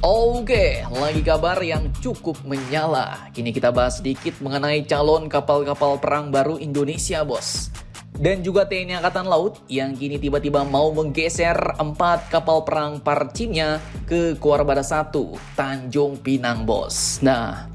Oke, lagi kabar yang cukup menyala. Kini kita bahas sedikit mengenai calon kapal-kapal perang baru Indonesia, bos. Dan juga TNI Angkatan Laut yang kini tiba-tiba mau menggeser 4 kapal perang Parcimnya ke Kuarmada 1, Tanjung Pinang, bos. Nah,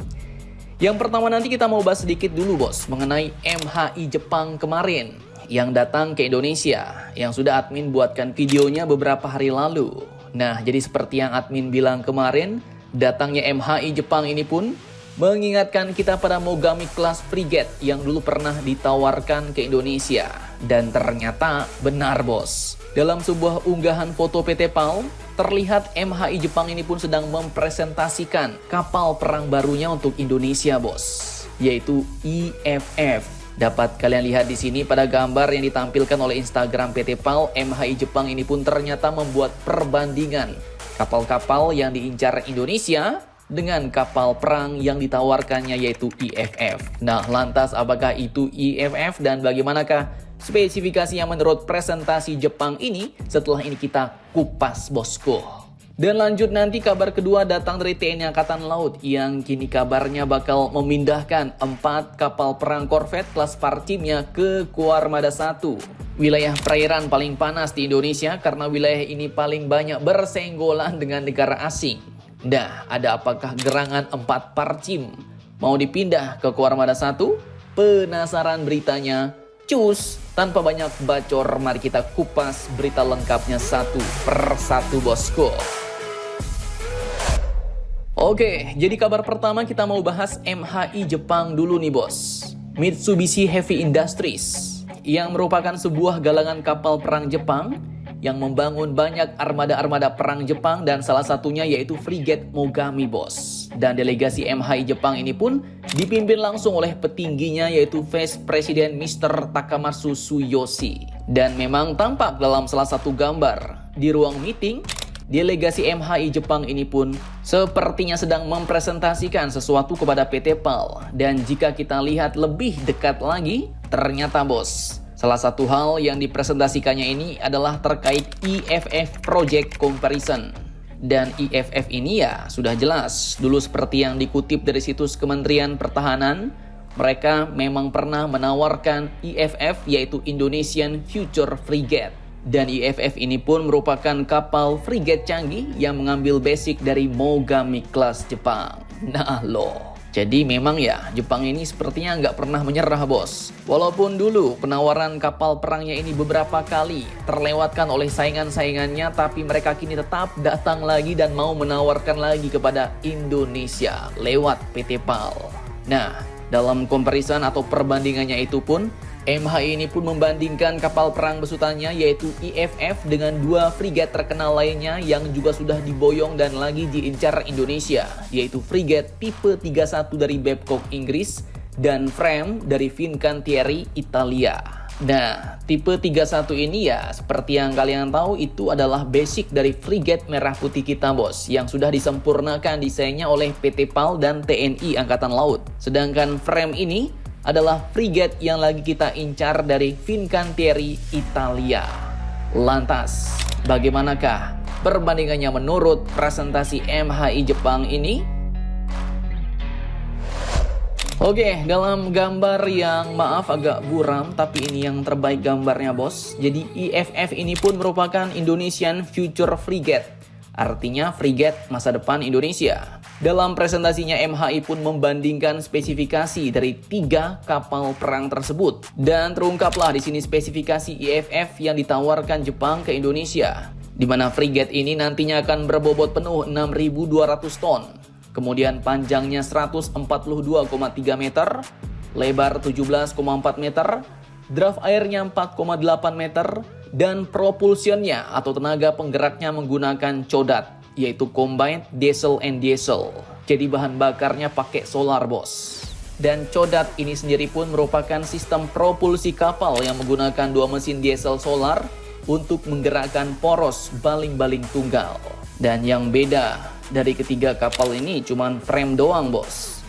yang pertama nanti kita mau bahas sedikit dulu, bos, mengenai MHI Jepang kemarin yang datang ke Indonesia, yang sudah admin buatkan videonya beberapa hari lalu. Nah, jadi seperti yang admin bilang kemarin, datangnya MHI Jepang ini pun mengingatkan kita pada Mogami Class Frigate yang dulu pernah ditawarkan ke Indonesia. Dan ternyata benar, bos. Dalam sebuah unggahan foto PT PAL, terlihat MHI Jepang ini pun sedang mempresentasikan kapal perang barunya untuk Indonesia, bos, yaitu IFF. Dapat kalian lihat di sini pada gambar yang ditampilkan oleh Instagram PT PAL, MHI Jepang ini pun ternyata membuat perbandingan kapal-kapal yang diincar Indonesia dengan kapal perang yang ditawarkannya, yaitu IFF. Nah, lantas apakah itu IFF dan bagaimanakah spesifikasinya menurut presentasi Jepang ini? Setelah ini kita kupas, bosku. Dan lanjut nanti kabar kedua datang dari TNI Angkatan Laut yang kini kabarnya bakal memindahkan 4 kapal perang korvet kelas Parcimnya ke Kuarmada 1. Wilayah perairan paling panas di Indonesia karena wilayah ini paling banyak bersenggolan dengan negara asing. Nah, ada apakah gerangan 4 Parcim mau dipindah ke Kuarmada 1? Penasaran beritanya? Cus, tanpa banyak bacor, mari kita kupas berita lengkapnya satu per satu, bosku. Oke, jadi kabar pertama kita mau bahas MHI Jepang dulu nih, bos. Mitsubishi Heavy Industries yang merupakan sebuah galangan kapal perang Jepang yang membangun banyak armada-armada perang Jepang dan salah satunya yaitu frigate Mogami, bos. Dan delegasi MHI Jepang ini pun dipimpin langsung oleh petingginya yaitu Vice President Mr. Takamatsu Tsuyoshi. Dan memang tampak dalam salah satu gambar di ruang meeting, delegasi MHI Jepang ini pun sepertinya sedang mempresentasikan sesuatu kepada PT PAL. Dan jika kita lihat lebih dekat lagi, ternyata, bos, salah satu hal yang dipresentasikannya ini adalah terkait IFF Project Comparison. Dan IFF ini ya sudah jelas, dulu seperti yang dikutip dari situs Kementerian Pertahanan, mereka memang pernah menawarkan IFF yaitu Indonesian Future Frigate. Dan IFF ini pun merupakan kapal frigate canggih yang mengambil basic dari Mogami Class Jepang. Nah loh, jadi memang ya Jepang ini sepertinya nggak pernah menyerah, bos. Walaupun dulu penawaran kapal perangnya ini beberapa kali terlewatkan oleh saingan-saingannya, tapi mereka kini tetap datang lagi dan mau menawarkan lagi kepada Indonesia lewat PT PAL. Nah, dalam comparison atau perbandingannya itu pun, MHI ini pun membandingkan kapal perang besutannya yaitu IFF dengan 2 frigate terkenal lainnya yang juga sudah diboyong dan lagi diincar Indonesia, yaitu frigate tipe 31 dari Babcock Inggris dan Frame dari Fincantieri Italia. Nah, tipe 31 ini ya seperti yang kalian tahu itu adalah basic dari frigate merah putih kita, bos, yang sudah disempurnakan desainnya oleh PT PAL dan TNI Angkatan Laut. Sedangkan Frame ini adalah frigate yang lagi kita incar dari Fincantieri Italia. Lantas, bagaimanakah perbandingannya menurut presentasi MHI Jepang ini? Oke, dalam gambar yang maaf agak buram, tapi ini yang terbaik gambarnya, bos. Jadi IFF ini pun merupakan Indonesian Future Frigate, artinya frigate masa depan Indonesia. Dalam presentasinya MHI pun membandingkan spesifikasi dari 3 kapal perang tersebut. Dan terungkaplah di sini spesifikasi IFF yang ditawarkan Jepang ke Indonesia, di mana frigate ini nantinya akan berbobot penuh 6.200 ton. Kemudian panjangnya 142,3 meter, lebar 17,4 meter, draft airnya 4,8 meter, dan propulsionnya atau tenaga penggeraknya menggunakan codat, yaitu combined diesel and diesel. Jadi bahan bakarnya pakai solar, bos. Dan codat ini sendiri pun merupakan sistem propulsi kapal yang menggunakan 2 mesin diesel solar untuk menggerakkan poros baling-baling tunggal. Dan yang beda dari ketiga kapal ini cuman frame doang, bos.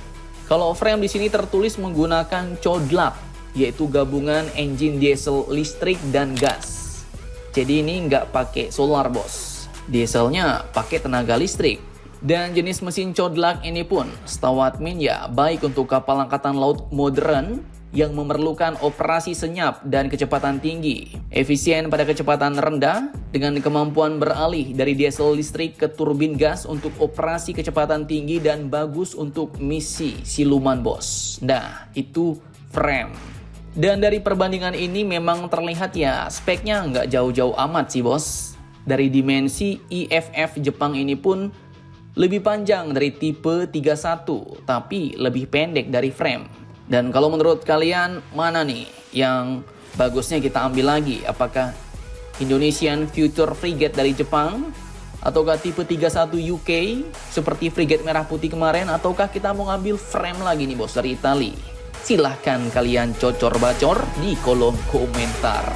Kalau frame di sini tertulis menggunakan codlak, yaitu gabungan engine diesel listrik dan gas. Jadi ini nggak pakai solar bos, dieselnya pakai tenaga listrik. Dan jenis mesin codlak ini pun setahu admin ya baik untuk kapal angkatan laut modern yang memerlukan operasi senyap dan kecepatan tinggi, efisien pada kecepatan rendah, dengan kemampuan beralih dari diesel listrik ke turbin gas untuk operasi kecepatan tinggi dan bagus untuk misi siluman bos. Nah, itu frame. Dan dari perbandingan ini memang terlihat ya speknya nggak jauh-jauh amat sih bos. Dari dimensi IFF Jepang ini pun lebih panjang dari tipe 31, tapi lebih pendek dari frame. Dan kalau menurut kalian mana nih yang bagusnya kita ambil lagi? Apakah Indonesian Future Frigate dari Jepang? Ataukah tipe 31 UK seperti frigate merah putih kemarin? Ataukah kita mau ngambil frame lagi nih bos dari Itali? Silahkan kalian cocor-bacor di kolom komentar.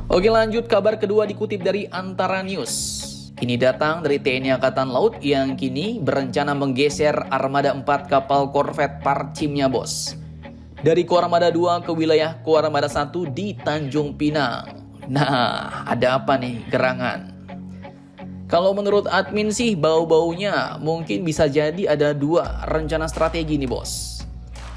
Oke, lanjut kabar kedua dikutip dari Antara News. Ini datang dari TNI Angkatan Laut yang kini berencana menggeser armada 4 kapal korvet Parchimnya bos. Dari Koarmada 2 ke wilayah Koarmada 1 di Tanjung Pinang. Nah, ada apa nih gerangan? Kalau menurut admin sih bau-baunya mungkin bisa jadi ada dua rencana strategi nih bos.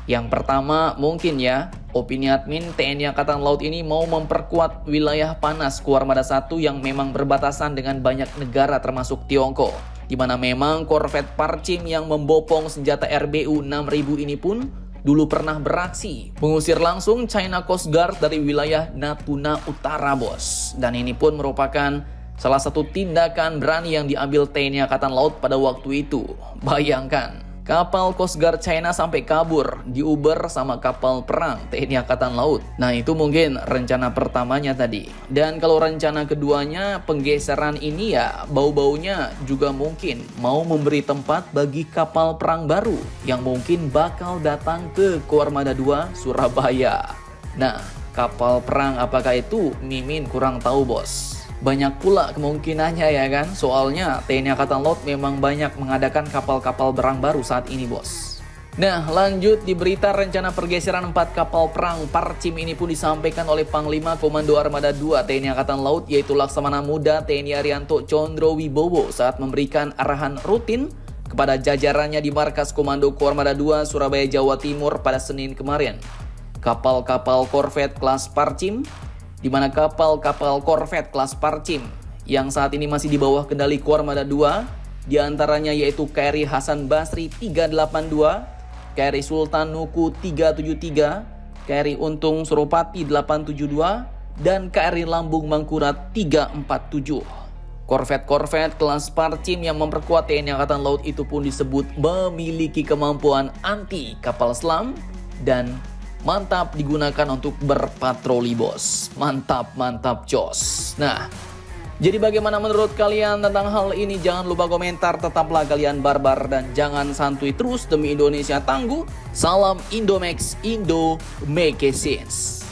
Yang pertama mungkin ya, opini admin TNI Angkatan Laut ini mau memperkuat wilayah panas Koarmada 1 yang memang berbatasan dengan banyak negara termasuk Tiongkok. Di mana memang korvet Parchim yang membopong senjata RBU 6000 ini pun dulu pernah beraksi mengusir langsung China Coast Guard dari wilayah Natuna Utara bos. Dan ini pun merupakan salah satu tindakan berani yang diambil TNI Angkatan Laut pada waktu itu. Bayangkan, kapal Coast Guard China sampai kabur, diuber sama kapal perang TNI Angkatan Laut. Nah, itu mungkin rencana pertamanya tadi. Dan kalau rencana keduanya, penggeseran ini ya bau-baunya juga mungkin mau memberi tempat bagi kapal perang baru yang mungkin bakal datang ke Koarmada 2 Surabaya. Nah, kapal perang apakah itu? Mimin kurang tahu bos. Banyak pula kemungkinannya ya kan, soalnya TNI Angkatan Laut memang banyak mengadakan kapal-kapal perang baru saat ini bos. Nah, lanjut di berita rencana pergeseran 4 kapal perang Parchim ini pun disampaikan oleh Panglima Komando Armada 2 TNI Angkatan Laut yaitu Laksamana Muda TNI Arianto Condro Wibowo saat memberikan arahan rutin kepada jajarannya di Markas Komando Koarmada 2 Surabaya Jawa Timur pada Senin kemarin. Kapal-kapal korvet kelas Parchim, di mana kapal-kapal korvet kelas Parchim yang saat ini masih di bawah kendali Koarmada 2 diantaranya yaitu KRI Hasan Basri 382, KRI Sultan Nuku 373, KRI Untung Suropati 872, dan KRI Lambung Mangkurat 347. Korvet-korvet kelas Parchim yang memperkuat TNI Angkatan Laut itu pun disebut memiliki kemampuan anti kapal selam dan mantap digunakan untuk berpatroli bos. Mantap jos. Nah, jadi bagaimana menurut kalian tentang hal ini? Jangan lupa komentar. Tetaplah kalian barbar dan jangan santuy terus demi Indonesia tangguh. Salam Indomax, Indo make sense.